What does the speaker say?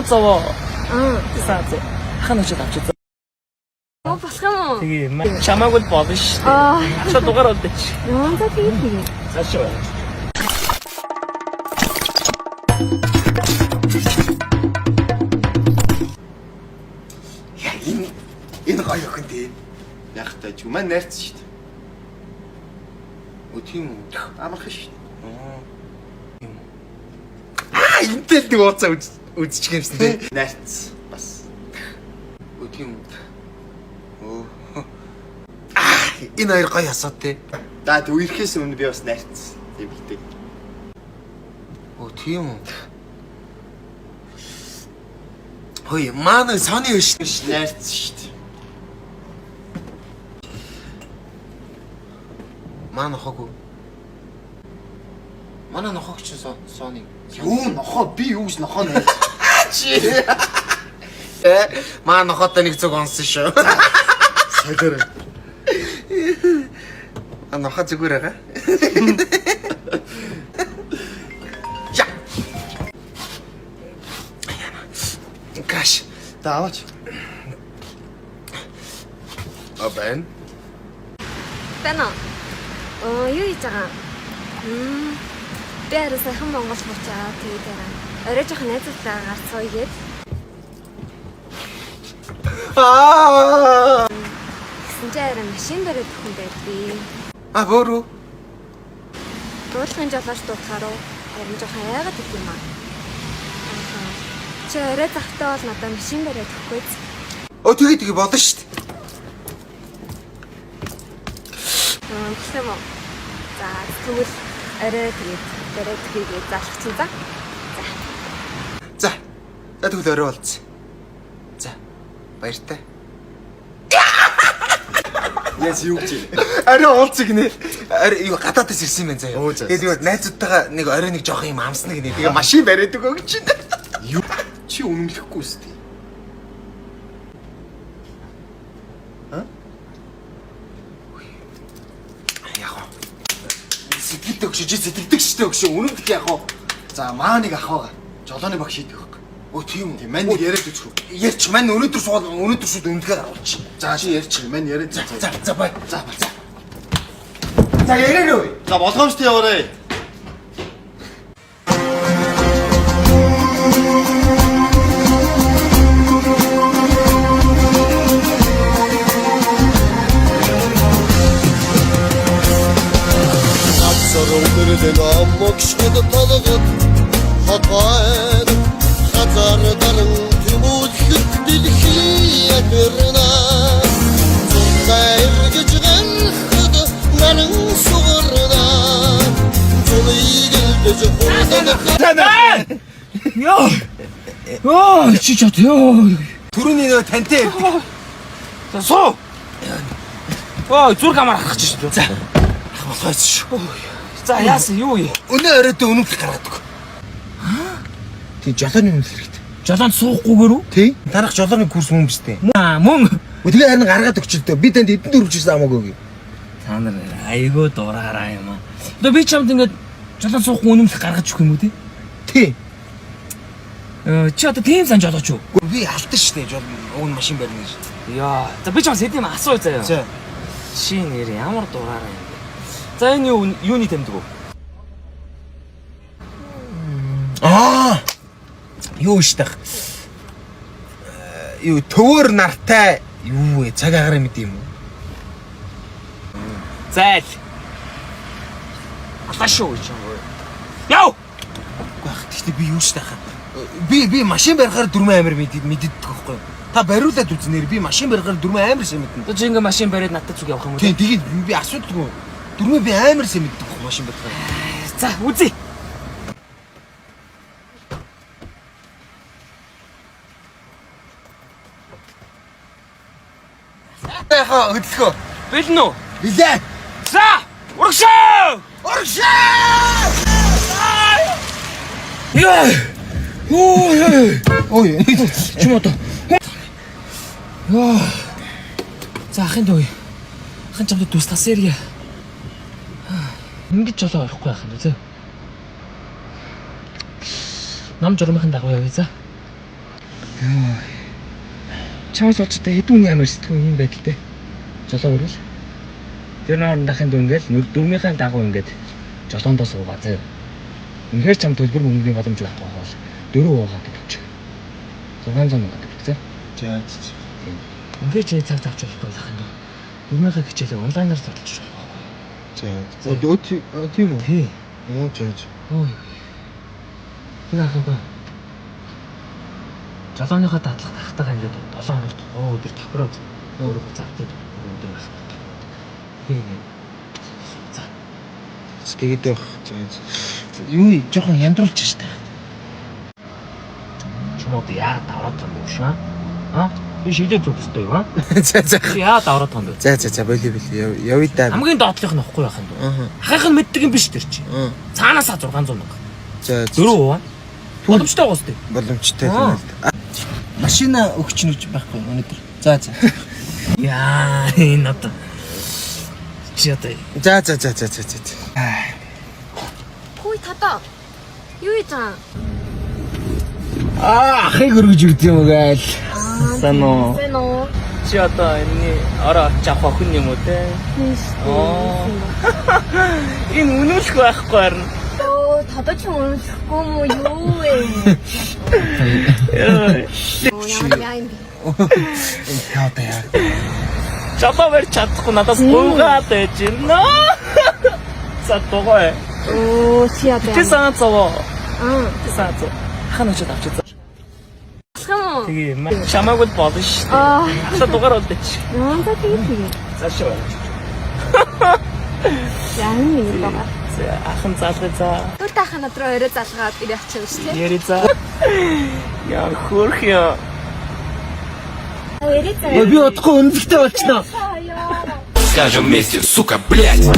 зовоо. За. Ахын очоод авчиж. болох юм уу? Тэгээ чамаагүй болно шүү дээ. Ачаа дугаар болдог чи. Яа за тэгээ. Цаашаа. Яг энэ гоё охин тий. Яг та ч маань найрц шүү дээ. Өө тийм үү? Амархан шүү дээ. Энтэй нэг ууцаа үзчих юмсан тий. Найрц бас. Өө тийм үү? Энэ хоёр гоё асууд тий. За тэг үерхээс өмнө би бас найрц. Тийм битээ. Өө тийм үү? Хөөе, манай сони биш найрц шүү дээ. Манай нохог. Манай нохог ч сони. Юу нохоо би юу гэж нохоо найрц. Чи. Манай нохотой нэг зүг онсон шүү. Сэлэр. Нохоо зүгээр байгаа. Я. Каш. Даваач. Абэн. Тана. Юу хийж байгаа? Би арай сайхан Монгол хурцаа тэгээд байгаа. Орой жоохон найзуудтайгаа гарцгаа игээд. Гэсэн чи арай машин дөрөв төхөн байдгийг. Бөрөө. Дуулахын жолооч дуутахаар уу? Харин жоохон яагаад гэх юм аа? Чи орой захтаа бол надад машин дөрөв төхөхгүй. Тэгээ болно шүү дээ. Тэгсэн юм уу? За тэгвэл орой тэгээд дөрөв төхөйгээ заах чинь за. За тэгвэл орой болцсон. За баяртай. Яс юу гэж. Арай уулзах гинэ. Арай юу гадаадас ирсэн юм байна заяа. Тэгээд юу найзуудтайгаа нэг орой нэг жоох юм амсна гинэ. Тэгээ машин бариад өгөө гэж байна. Юу чи үнэмлэхгүй үстэй. Яах вэ? Сэтгэлд сэтгэдэг штэ өгшөө үнэмдэх яах вэ? За маа нэг ах байгаа. Жолооны баг шийдэх байхгүй. Өө тийм үү. Мань яриад үзэх үү. Ярьч мань өнөөдөр шууд өмнөдгөө аруулч. За чи ярьч мань яриад. За бай. За. За яриа нөө. За болгоомжтой яваарай. Сорогдөрдөн амгшгод талгад хатваад хазардарн тэмүүлэхэд дэлхий ятэрнэ. Зургайргэж ганхад наран сугарна. Зулийгэлдэж хурдан. Ёо, чи чот ёо. Түрүүний нөө тантай. За суу. Зург амар харах гэж шүү. За. Болохоос шүү. За яасан юу юм? Өнөө оройд үнэмлэх гаргадаг. Тий жолооны үнэмлэх хэрэгтэй. Жолоонд суухгүйгээр үү? Тий. Танах жолооны курс мөн биз дээ. Мөн. Тэгээ харин гаргаад өгчөлтөө. Би танд эдэн дөрвчсэн амаагүй. Та нар айгүй дураараа юм аа. Одоо би чамд ингээд жолоон суухгүй үнэмлэх гаргаж өгөх юм уу те? Тий. Чи одоо тийм сан жолооч юу? Би алтан штэ уун машин барина гэж. Яа. За би чамд сэдэм асуу заяа. За. Чи нэр ямар дураараа юм. За энэ юуны тэмдэг үү? Юу штэ. Юу төвөр нартай юу вэ? Цаг агаар мэд юм уу? Зайл. Аташгүй ч юм уу. Яв. Гэхдээ би юу штэ хаа. Би машин барихаар дөрмөн амир мэддэг байхгүй юу? Та бариулаад үзнээр би машин барихаар дөрмөн амир сайн мэднэ. Чи ингээ машин бариад надад зүг явах юм уу? Тийм тэгээд би асуудалгүй. Дөрмөө би амар сайн мэддэг машин барихаар. За үзье. Яха хөдлөхөө. Бэлэн үү? Билээ. За! Урагшаа! Яа! Ой, чим одоо. Яа. За ахын дөө. Ахын чамд тустасэрья. Ингэж жолоо орохгүй яах юм бэ? Нам журмынхан дагуу явъя за. Чамаас очтой хэдүүний амар сэтгүүн юм байдалтай. Жолоо өрөөл. Тэр наандахын дүү ингээл дүүнийхэн дагуу ингээд жолоондоо суугаа заяа. Үнэхээр чам төлбөр мөнгөний боломж байхгүй бол 4 байгаа гэж. 600 мянга гэж заяа. За. Үнэхээр чи цаг авч болохгүй байх юм. Дүүнийхээ хичээлээ онлайнаар судалж байгаа. За. Тийм үү? Тий. За. Ой. Тэр ахаа. Жолооныхоо дадлах тахтайгаа ингээд 7 хоногт өдөр тохироод өөрөө завтад өдөр байх. Тийм. За. Тэгээд байх. За. Юу жоохон яндруулж штэ. Чамд яа даваад юм бэ шаа? А? Би шилдэж зүгстэй юу? За. Яа даваад юм бэ? За боли явъя да. Хамгийн доотлих нь واخгүй байх юм дөө. Ахих нь мэддэг юм биш тэр чи. Цаанаасаа 600 мянга. За. 4 боломжтой гоостэй. Боломжтой юм л да. Машина өгч нүж байхгүй өнөөдөр. За. Яа, энэ одоо. Чи одоо. За. Хүй тата. Юу ийж байгаа? Ахыг өргөж өгд юм гээл. Санаа. Зэнэ. Чи одоо энэ ороо авах охин юм уу те? Энэ үнэлэх байхгүй харин. Тата ч өнөхгүй мó юу вэ? Яа юм бэ? Яа яа. Жолоо барь чадахгүй надаас гуугаад байж байна. За тогоо. Сиа бэ. Чи санаа зовоо. Чи санаа зов. Хана ч авч за. Хам. Тэгээ шамааг бол болно шүү дээ. Хата дугаар болдоч. За тэгээ. За шоо. Яа юм бэ? Ахын заалгай за. Төр тахын дотроо өрөө залгаад ирэх чинь шүү дээ. Яри за. Яа хөрх яа. Өрөө за. Би удахгүй өнөдөлтэй болчихноо. Скажем вместе, сука, блядь.